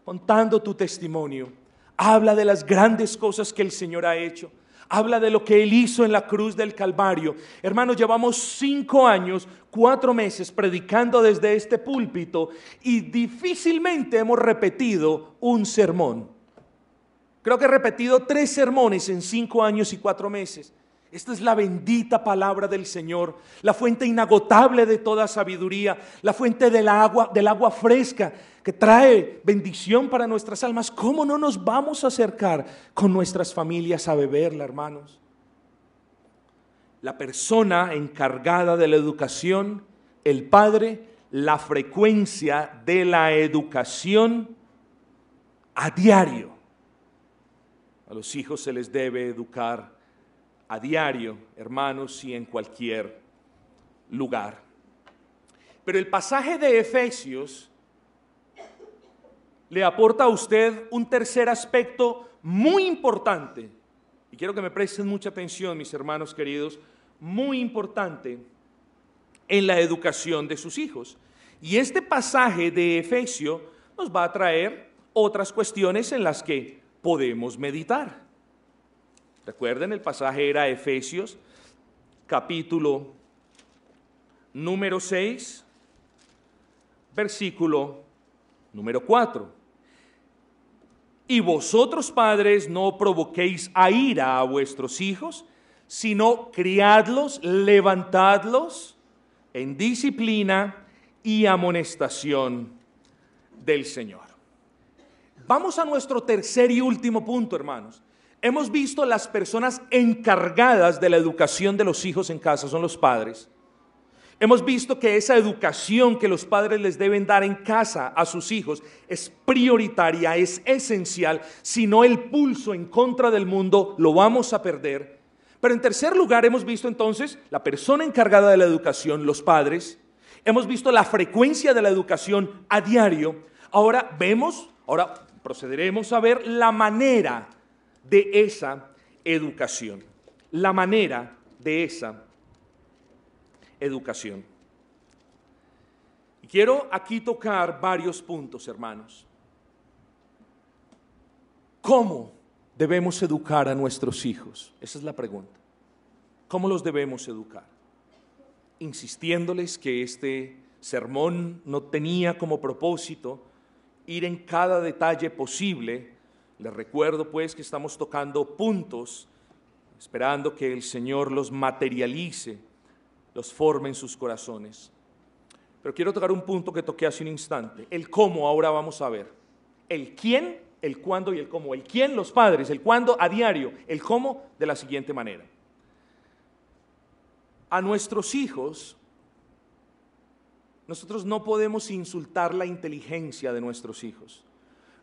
contando tu testimonio. Habla de las grandes cosas que el Señor ha hecho. Habla de lo que Él hizo en la cruz del Calvario. Hermanos, llevamos 5 años, 4 meses predicando desde este púlpito y difícilmente hemos repetido un sermón. Creo que he repetido 3 sermones en 5 años y 4 meses. Esta es la bendita palabra del Señor, la fuente inagotable de toda sabiduría, la fuente del agua fresca que trae bendición para nuestras almas. ¿Cómo no nos vamos a acercar con nuestras familias a beberla, hermanos? La persona encargada de la educación, el padre, la frecuencia de la educación a diario. A los hijos se les debe educar a diario, hermanos, y en cualquier lugar. Pero el pasaje de Efesios le aporta a usted un tercer aspecto muy importante, y quiero que me presten mucha atención, mis hermanos queridos, muy importante en la educación de sus hijos. Y este pasaje de Efesios nos va a traer otras cuestiones en las que podemos meditar. Recuerden, el pasaje era Efesios, capítulo número 6, versículo número 4. Y vosotros, padres, no provoquéis a ira a vuestros hijos, sino criadlos, levantadlos en disciplina y amonestación del Señor. Vamos a nuestro tercer y último punto, hermanos. Hemos visto las personas encargadas de la educación de los hijos en casa, son los padres. Hemos visto que esa educación que los padres les deben dar en casa a sus hijos es prioritaria, es esencial. Si no, el pulso en contra del mundo lo vamos a perder. Pero en tercer lugar hemos visto entonces la persona encargada de la educación, los padres. Hemos visto la frecuencia de la educación a diario. Ahora procederemos a ver la manera de esa educación. La manera de esa educación. Y quiero aquí tocar varios puntos, hermanos. ¿Cómo debemos educar a nuestros hijos? Esa es la pregunta. ¿Cómo los debemos educar? Insistiéndoles que este sermón no tenía como propósito ir en cada detalle posible. Les recuerdo pues que estamos tocando puntos, esperando que el Señor los materialice, los forme en sus corazones. Pero quiero tocar un punto que toqué hace un instante. El cómo ahora vamos a ver. El quién, el cuándo y el cómo. El quién, los padres, el cuándo a diario. El cómo de la siguiente manera. A nuestros hijos, nosotros no podemos insultar la inteligencia de nuestros hijos.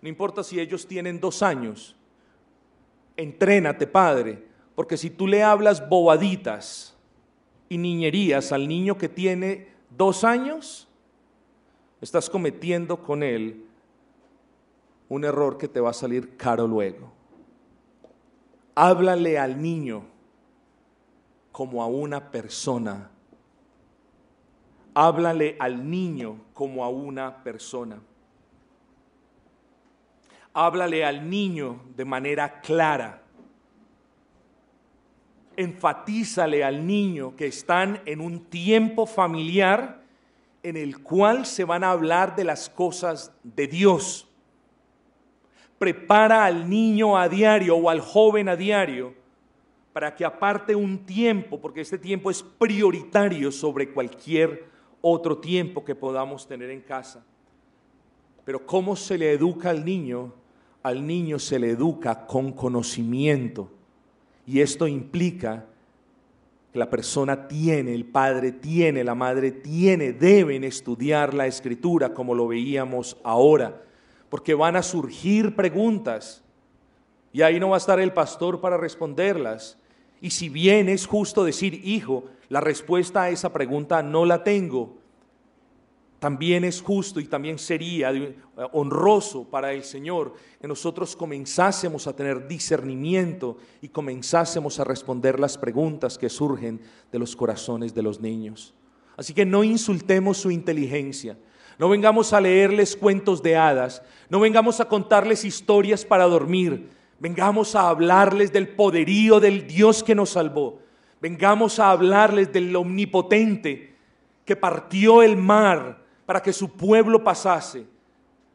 No importa si ellos tienen 2 años, entrénate, padre, porque si tú le hablas bobaditas y niñerías al niño que tiene 2 años, estás cometiendo con él un error que te va a salir caro luego. Háblale al niño como a una persona. Háblale al niño como a una persona. Háblale al niño de manera clara. Enfatízale al niño que están en un tiempo familiar en el cual se van a hablar de las cosas de Dios. Prepara al niño a diario o al joven a diario para que aparte un tiempo, porque este tiempo es prioritario sobre cualquier otro tiempo que podamos tener en casa. Pero ¿cómo se le educa al niño? Al niño se le educa con conocimiento. Y esto implica que la persona tiene, el padre tiene, la madre tiene, deben estudiar la Escritura como lo veíamos ahora, porque van a surgir preguntas y ahí no va a estar el pastor para responderlas. Y si bien es justo decir, hijo, la respuesta a esa pregunta no la tengo, también es justo y también sería honroso para el Señor que nosotros comenzásemos a tener discernimiento y comenzásemos a responder las preguntas que surgen de los corazones de los niños. Así que no insultemos su inteligencia, no vengamos a leerles cuentos de hadas, no vengamos a contarles historias para dormir, vengamos a hablarles del poderío del Dios que nos salvó, vengamos a hablarles del omnipotente que partió el mar para que su pueblo pasase,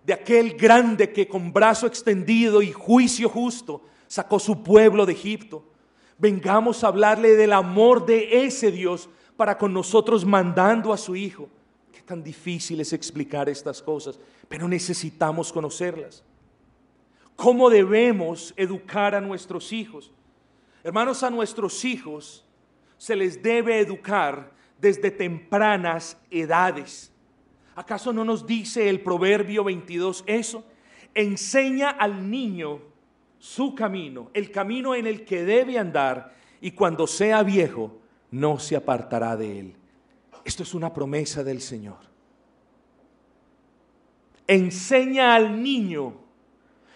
de aquel grande que con brazo extendido y juicio justo sacó su pueblo de Egipto. Vengamos a hablarle del amor de ese Dios para con nosotros mandando a su Hijo. Qué tan difícil es explicar estas cosas, pero necesitamos conocerlas. ¿Cómo debemos educar a nuestros hijos? Hermanos, a nuestros hijos se les debe educar desde tempranas edades. ¿Acaso no nos dice el Proverbio 22 eso? Enseña al niño su camino, el camino en el que debe andar, y cuando sea viejo no se apartará de él. Esto es una promesa del Señor. Enseña al niño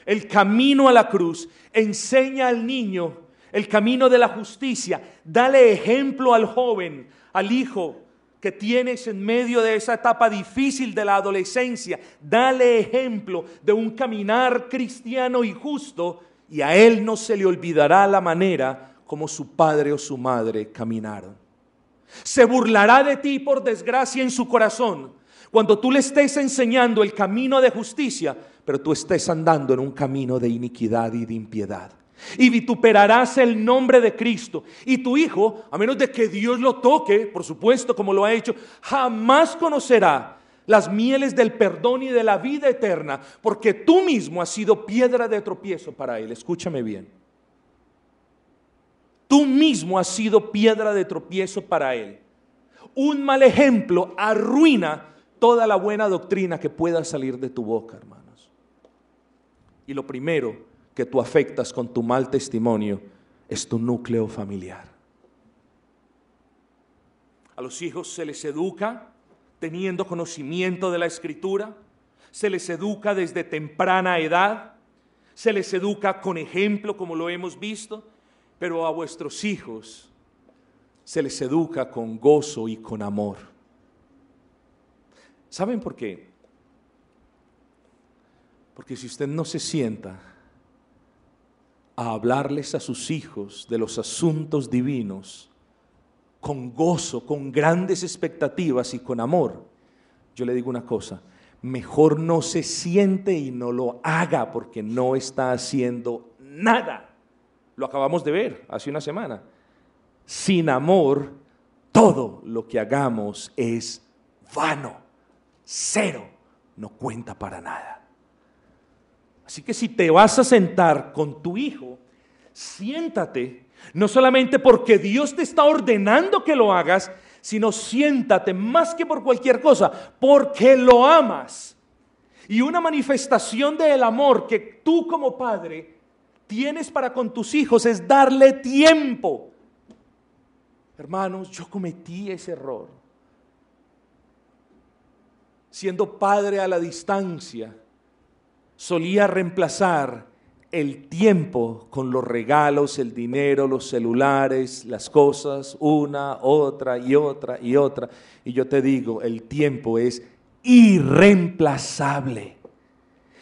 el camino a la cruz, enseña al niño el camino de la justicia, dale ejemplo al joven, al hijo que tienes en medio de esa etapa difícil de la adolescencia, dale ejemplo de un caminar cristiano y justo, y a él no se le olvidará la manera como su padre o su madre caminaron. Se burlará de ti por desgracia en su corazón, cuando tú le estés enseñando el camino de justicia, pero tú estés andando en un camino de iniquidad y de impiedad. Y vituperarás el nombre de Cristo. Y tu hijo, a menos de que Dios lo toque, por supuesto, como lo ha hecho, jamás conocerá las mieles del perdón y de la vida eterna, porque tú mismo has sido piedra de tropiezo para él. Escúchame bien. Tú mismo has sido piedra de tropiezo para él. Un mal ejemplo arruina toda la buena doctrina que pueda salir de tu boca, hermanos. Y lo primero que tú afectas con tu mal testimonio es tu núcleo familiar. A los hijos se les educa teniendo conocimiento de la Escritura, se les educa desde temprana edad, se les educa con ejemplo, como lo hemos visto, pero a vuestros hijos se les educa con gozo y con amor. ¿Saben por qué? Porque si usted no se sienta a hablarles a sus hijos de los asuntos divinos con gozo, con grandes expectativas y con amor, yo le digo una cosa: mejor no se siente y no lo haga, porque no está haciendo nada. Lo acabamos de ver hace una semana. Sin amor, todo lo que hagamos es vano, cero, no cuenta para nada. Así que si te vas a sentar con tu hijo, siéntate, no solamente porque Dios te está ordenando que lo hagas, sino siéntate más que por cualquier cosa, porque lo amas. Y una manifestación del amor que tú como padre tienes para con tus hijos es darle tiempo. Hermanos, yo cometí ese error. Siendo padre a la distancia, solía reemplazar el tiempo con los regalos, el dinero, los celulares, las cosas, una, otra y otra y otra. Y yo te digo, el tiempo es irreemplazable.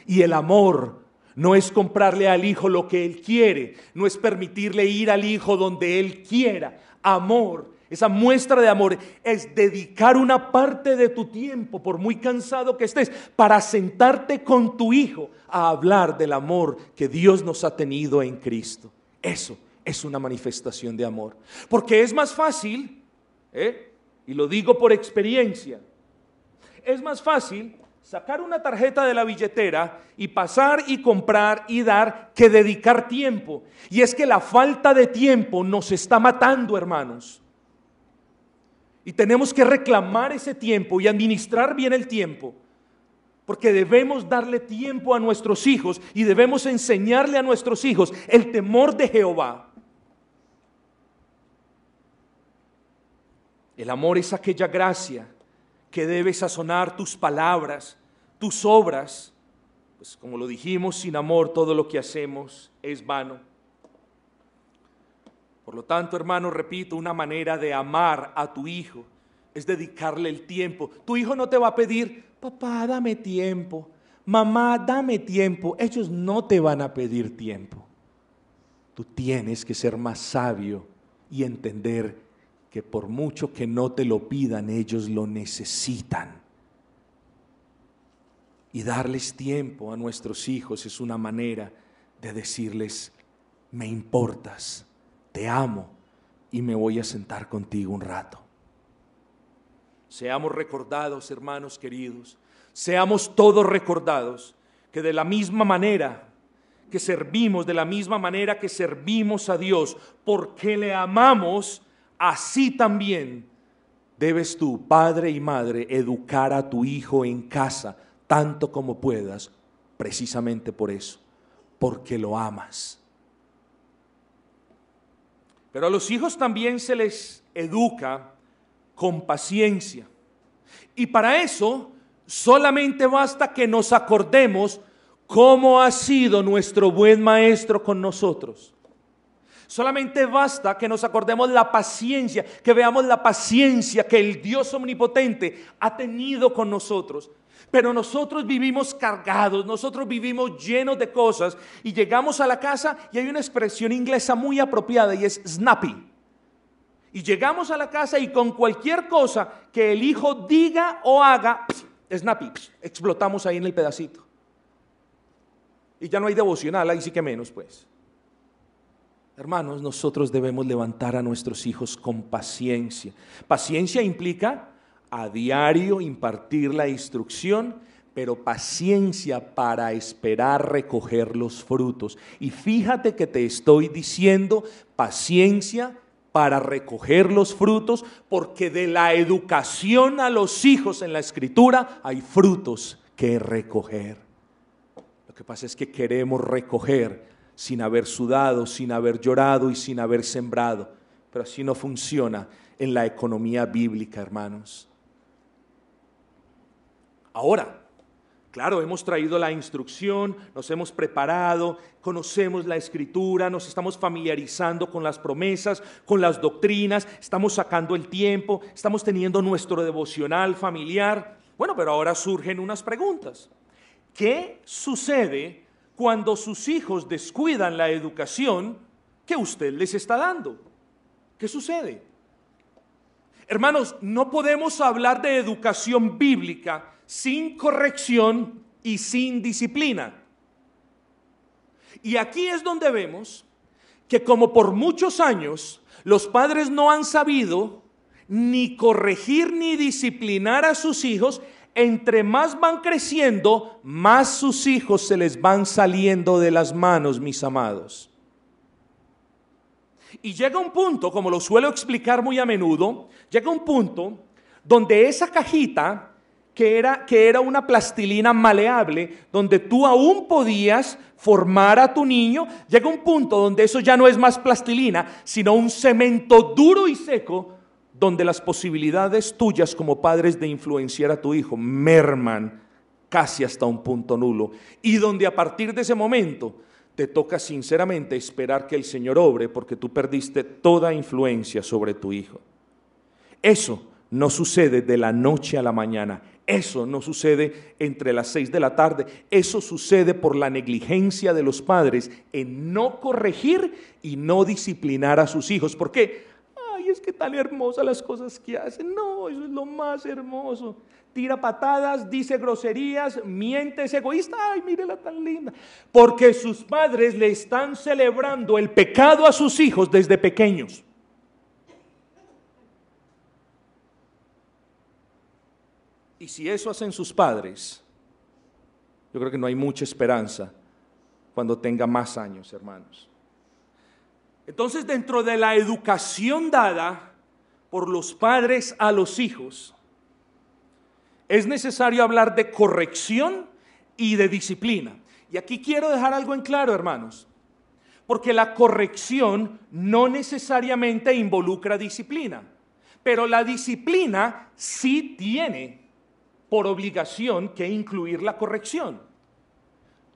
Y el amor no es comprarle al hijo lo que él quiere, no es permitirle ir al hijo donde él quiera. Amor, esa muestra de amor, es dedicar una parte de tu tiempo, por muy cansado que estés, para sentarte con tu hijo a hablar del amor que Dios nos ha tenido en Cristo. Eso es una manifestación de amor. Porque es más fácil, y lo digo por experiencia, es más fácil sacar una tarjeta de la billetera y pasar y comprar y dar que dedicar tiempo. Y es que la falta de tiempo nos está matando, hermanos. Y tenemos que reclamar ese tiempo y administrar bien el tiempo, porque debemos darle tiempo a nuestros hijos y debemos enseñarle a nuestros hijos el temor de Jehová. El amor es aquella gracia que debe sazonar tus palabras, tus obras. Pues como lo dijimos, sin amor todo lo que hacemos es vano. Por lo tanto, hermano, repito, una manera de amar a tu hijo es dedicarle el tiempo. Tu hijo no te va a pedir, papá, dame tiempo, mamá, dame tiempo. Ellos no te van a pedir tiempo. Tú tienes que ser más sabio y entender que por mucho que no te lo pidan, ellos lo necesitan. Y darles tiempo a nuestros hijos es una manera de decirles, me importas, te amo y me voy a sentar contigo un rato. Seamos recordados, hermanos queridos, seamos todos recordados que de la misma manera que servimos, de la misma manera que servimos a Dios, porque le amamos, así también debes tú, padre y madre, educar a tu hijo en casa, tanto como puedas, precisamente por eso, porque lo amas. Pero a los hijos también se les educa con paciencia. Y para eso solamente basta que nos acordemos cómo ha sido nuestro buen maestro con nosotros. Solamente basta que nos acordemos la paciencia, que veamos la paciencia que el Dios omnipotente ha tenido con nosotros. Pero nosotros vivimos cargados, nosotros vivimos llenos de cosas y llegamos a la casa y hay una expresión inglesa muy apropiada y es snappy. Y llegamos a la casa y con cualquier cosa que el hijo diga o haga, snappy, explotamos ahí en el pedacito. Y ya no hay devocional, ahí sí que menos pues. Hermanos, nosotros debemos levantar a nuestros hijos con paciencia. Paciencia implica a diario impartir la instrucción, pero paciencia para esperar recoger los frutos. Y fíjate que te estoy diciendo paciencia para recoger los frutos, porque de la educación a los hijos en la Escritura hay frutos que recoger. Lo que pasa es que queremos recoger sin haber sudado, sin haber llorado y sin haber sembrado. Pero así no funciona en la economía bíblica, hermanos. Ahora, claro, hemos traído la instrucción, nos hemos preparado, conocemos la Escritura, nos estamos familiarizando con las promesas, con las doctrinas, estamos sacando el tiempo, estamos teniendo nuestro devocional familiar. Bueno, pero ahora surgen unas preguntas. ¿Qué sucede cuando sus hijos descuidan la educación que usted les está dando? ¿Qué sucede? Hermanos, no podemos hablar de educación bíblica sin corrección y sin disciplina. Y aquí es donde vemos que como por muchos años los padres no han sabido ni corregir ni disciplinar a sus hijos, entre más van creciendo, más sus hijos se les van saliendo de las manos, mis amados. Y llega un punto, como lo suelo explicar muy a menudo, llega un punto donde esa cajita que era una plastilina maleable, donde tú aún podías formar a tu niño, llega un punto donde eso ya no es más plastilina, sino un cemento duro y seco, donde las posibilidades tuyas como padres de influenciar a tu hijo merman casi hasta un punto nulo, y donde a partir de ese momento te toca sinceramente esperar que el Señor obre, porque tú perdiste toda influencia sobre tu hijo. Eso no sucede de la noche a la mañana. Eso no sucede entre las 6 de la tarde. Eso sucede por la negligencia de los padres en no corregir y no disciplinar a sus hijos. ¿Por qué? Ay, es que tan hermosas las cosas que hacen. No, eso es lo más hermoso. Tira patadas, dice groserías, miente, es egoísta. Ay, mírela tan linda. Porque sus padres le están celebrando el pecado a sus hijos desde pequeños. Y si eso hacen sus padres, yo creo que no hay mucha esperanza cuando tenga más años, hermanos. Entonces, dentro de la educación dada, por los padres a los hijos, es necesario hablar de corrección y de disciplina. Y aquí quiero dejar algo en claro, hermanos, porque la corrección no necesariamente involucra disciplina, pero la disciplina sí tiene por obligación que incluir la corrección.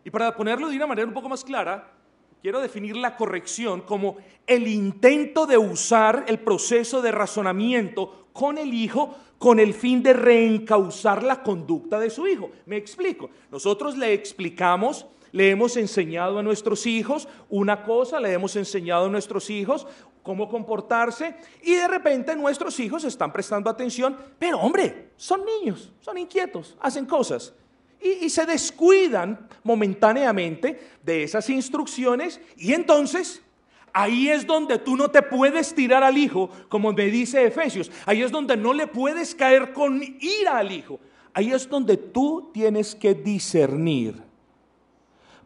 Y para ponerlo de una manera un poco más clara, quiero definir la corrección como el intento de usar el proceso de razonamiento con el hijo con el fin de reencauzar la conducta de su hijo. Me explico. Nosotros le explicamos, le hemos enseñado a nuestros hijos una cosa, le hemos enseñado a nuestros hijos cómo comportarse y de repente nuestros hijos están prestando atención, pero hombre, son niños, son inquietos, hacen cosas. Y se descuidan momentáneamente de esas instrucciones y entonces ahí es donde tú no te puedes tirar al hijo, como me dice Efesios. Ahí es donde no le puedes caer con ira al hijo. Ahí es donde tú tienes que discernir.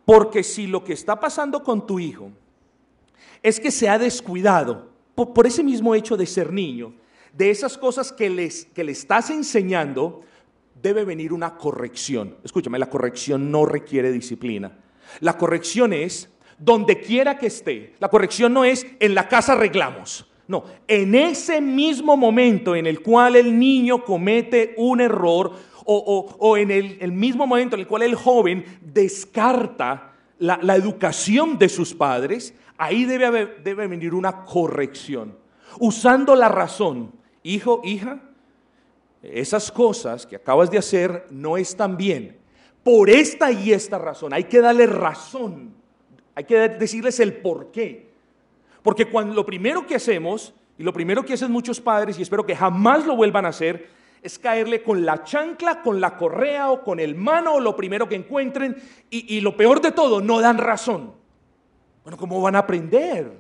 Porque si lo que está pasando con tu hijo es que se ha descuidado por ese mismo hecho de ser niño, de esas cosas que le estás enseñando, debe venir una corrección. Escúchame, la corrección no requiere disciplina. La corrección es donde quiera que esté. La corrección no es en la casa arreglamos. No, en ese mismo momento en el cual el niño comete un error o en el mismo momento en el cual el joven descarta la educación de sus padres, ahí debe venir una corrección. Usando la razón. Hijo, hija, esas cosas que acabas de hacer no están bien. Por esta y esta razón. Hay que darle razón. Hay que decirles el por qué. Porque lo primero que hacemos, y lo primero que hacen muchos padres, y espero que jamás lo vuelvan a hacer, es caerle con la chancla, con la correa o con el mano o lo primero que encuentren. Y lo peor de todo, no dan razón. Bueno, ¿cómo van a aprender?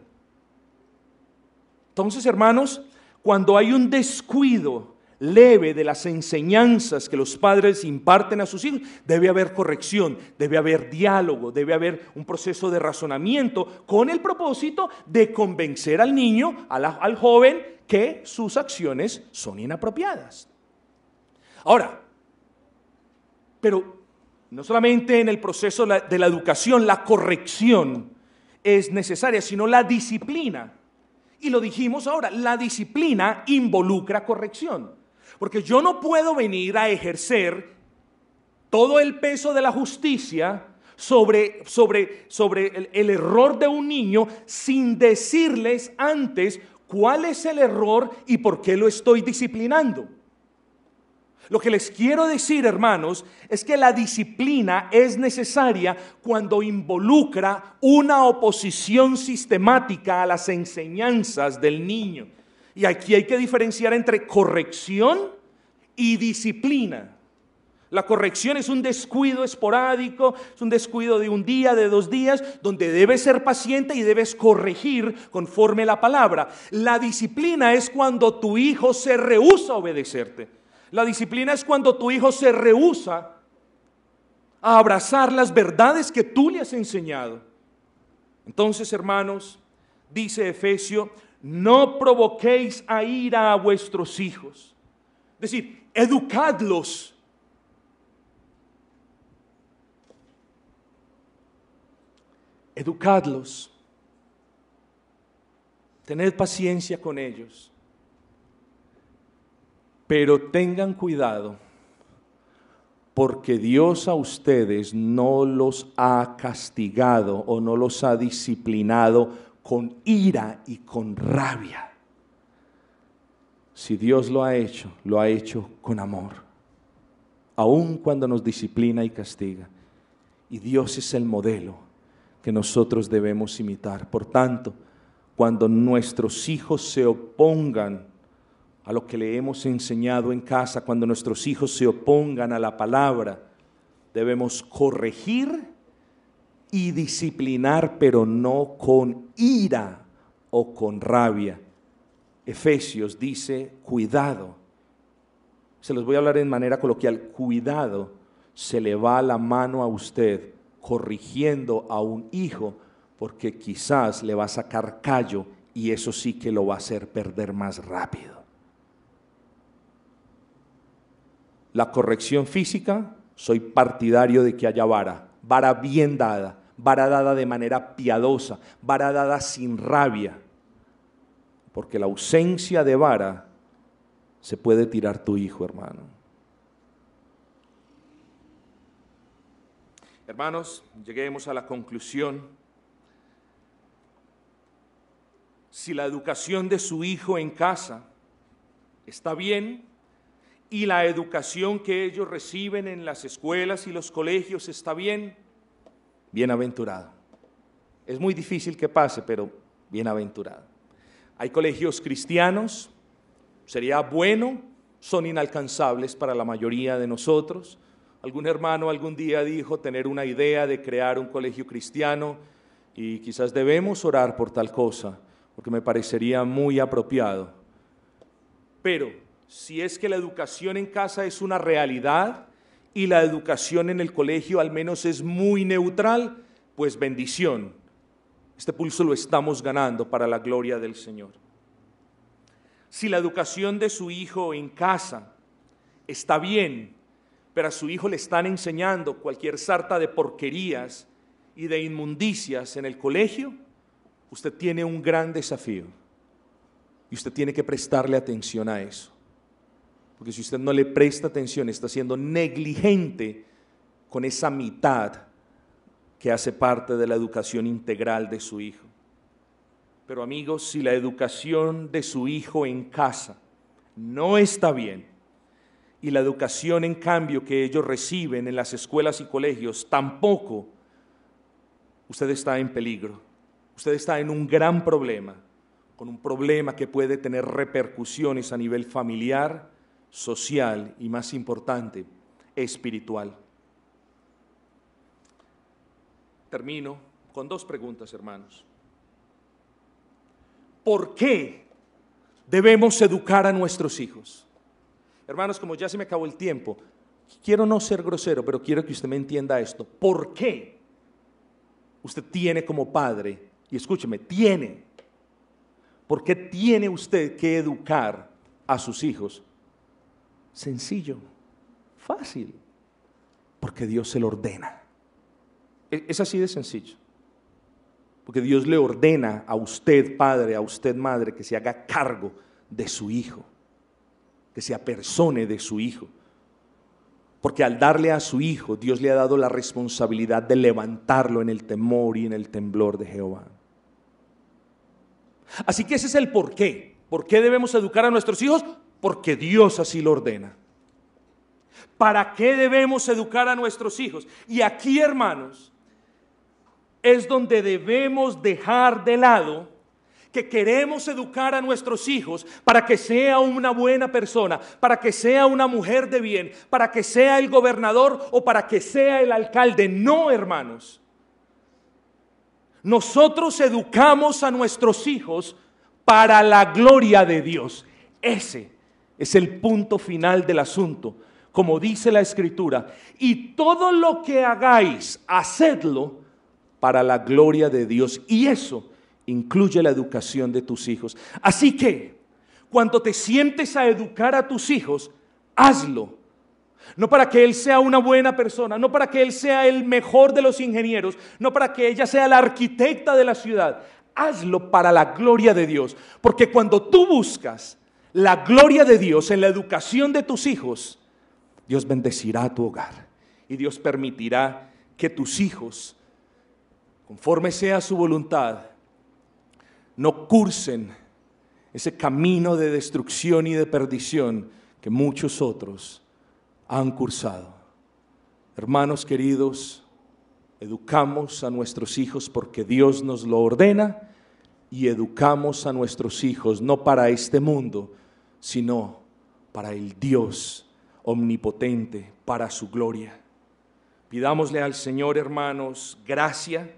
Entonces, hermanos, cuando hay un descuido leve de las enseñanzas que los padres imparten a sus hijos, debe haber corrección, debe haber diálogo, debe haber un proceso de razonamiento con el propósito de convencer al niño, al joven, que sus acciones son inapropiadas. Ahora, pero no solamente en el proceso de la educación, la corrección es necesaria, sino la disciplina. Y lo dijimos ahora, la disciplina involucra corrección. Porque yo no puedo venir a ejercer todo el peso de la justicia sobre el error de un niño sin decirles antes cuál es el error y por qué lo estoy disciplinando. Lo que les quiero decir, hermanos, es que la disciplina es necesaria cuando involucra una oposición sistemática a las enseñanzas del niño. Y aquí hay que diferenciar entre corrección y disciplina. La corrección es un descuido esporádico, es un descuido de un día, de 2 días, donde debes ser paciente y debes corregir conforme la palabra. La disciplina es cuando tu hijo se rehúsa a obedecerte. La disciplina es cuando tu hijo se rehúsa a abrazar las verdades que tú le has enseñado. Entonces, hermanos, dice Efesios, no provoquéis a ira a vuestros hijos. Es decir, educadlos. Educadlos. Tened paciencia con ellos. Pero tengan cuidado, porque Dios a ustedes no los ha castigado o no los ha disciplinado con ira y con rabia. Si Dios lo ha hecho con amor, aun cuando nos disciplina y castiga. Y Dios es el modelo que nosotros debemos imitar. Por tanto, cuando nuestros hijos se opongan a lo que le hemos enseñado en casa, cuando nuestros hijos se opongan a la palabra, debemos corregir y disciplinar, pero no con ira o con rabia. Efesios dice, cuidado. Se los voy a hablar en manera coloquial. Cuidado, se le va la mano a usted corrigiendo a un hijo, porque quizás le va a sacar callo y eso sí que lo va a hacer perder más rápido. la corrección física, soy partidario de que haya vara bien dada, vara dada de manera piadosa, vara dada sin rabia, porque la ausencia de vara se puede tirar tu hijo, hermano. Hermanos, lleguemos a la conclusión. Si la educación de su hijo en casa está bien y la educación que ellos reciben en las escuelas y los colegios está bien, bienaventurado. Es muy difícil que pase, pero bienaventurado. Hay colegios cristianos, sería bueno, son inalcanzables para la mayoría de nosotros. Algún hermano algún día dijo tener una idea de crear un colegio cristiano y quizás debemos orar por tal cosa, porque me parecería muy apropiado. Pero si es que la educación en casa es una realidad y la educación en el colegio al menos es muy neutral, pues bendición. Este pulso lo estamos ganando para la gloria del Señor. Si la educación de su hijo en casa está bien, pero a su hijo le están enseñando cualquier sarta de porquerías y de inmundicias en el colegio, usted tiene un gran desafío y usted tiene que prestarle atención a eso. Porque si usted no le presta atención, está siendo negligente con esa mitad que hace parte de la educación integral de su hijo. Pero amigos, si la educación de su hijo en casa no está bien, y la educación en cambio que ellos reciben en las escuelas y colegios tampoco, usted está en peligro. Usted está en un gran problema, con un problema que puede tener repercusiones a nivel familiar, social y, más importante, espiritual. Termino con dos preguntas, hermanos. ¿Por qué debemos educar a nuestros hijos? Hermanos, como ya se me acabó el tiempo, quiero no ser grosero, pero quiero que usted me entienda esto. ¿Por qué usted tiene como padre, y escúcheme, ¿por qué tiene usted que educar a sus hijos? Sencillo, fácil, porque Dios se lo ordena. Es así de sencillo. Porque Dios le ordena a usted, padre, a usted, madre, que se haga cargo de su hijo, que se apersone de su hijo. Porque al darle a su hijo, Dios le ha dado la responsabilidad de levantarlo en el temor y en el temblor de Jehová. Así que ese es el por qué. ¿Por qué debemos educar a nuestros hijos? Porque Dios así lo ordena. ¿Para qué debemos educar a nuestros hijos? Y aquí, hermanos, es donde debemos dejar de lado que queremos educar a nuestros hijos para que sea una buena persona, para que sea una mujer de bien, para que sea el gobernador o para que sea el alcalde. No, hermanos. Nosotros educamos a nuestros hijos para la gloria de Dios. Ese es el punto final del asunto, como dice la Escritura. Y todo lo que hagáis, hacedlo para la gloria de Dios. Y eso incluye la educación de tus hijos. Así que, cuando te sientes a educar a tus hijos, hazlo. No para que él sea una buena persona, no para que él sea el mejor de los ingenieros, no para que ella sea la arquitecta de la ciudad. Hazlo para la gloria de Dios. Porque cuando tú buscas la gloria de Dios en la educación de tus hijos, Dios bendecirá tu hogar y Dios permitirá que tus hijos, conforme sea su voluntad, no cursen ese camino de destrucción y de perdición que muchos otros han cursado. Hermanos queridos, educamos a nuestros hijos porque Dios nos lo ordena y educamos a nuestros hijos no para este mundo, sino para el Dios omnipotente, para su gloria. Pidámosle al Señor, hermanos, gracia.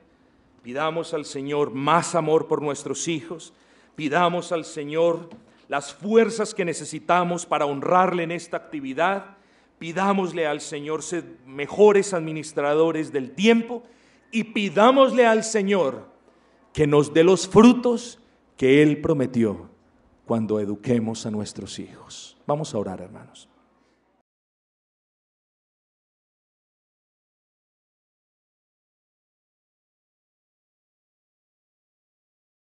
Pidamos al Señor más amor por nuestros hijos. Pidamos al Señor las fuerzas que necesitamos para honrarle en esta actividad. Pidámosle al Señor ser mejores administradores del tiempo y pidámosle al Señor que nos dé los frutos que Él prometió cuando eduquemos a nuestros hijos. Vamos a orar, hermanos.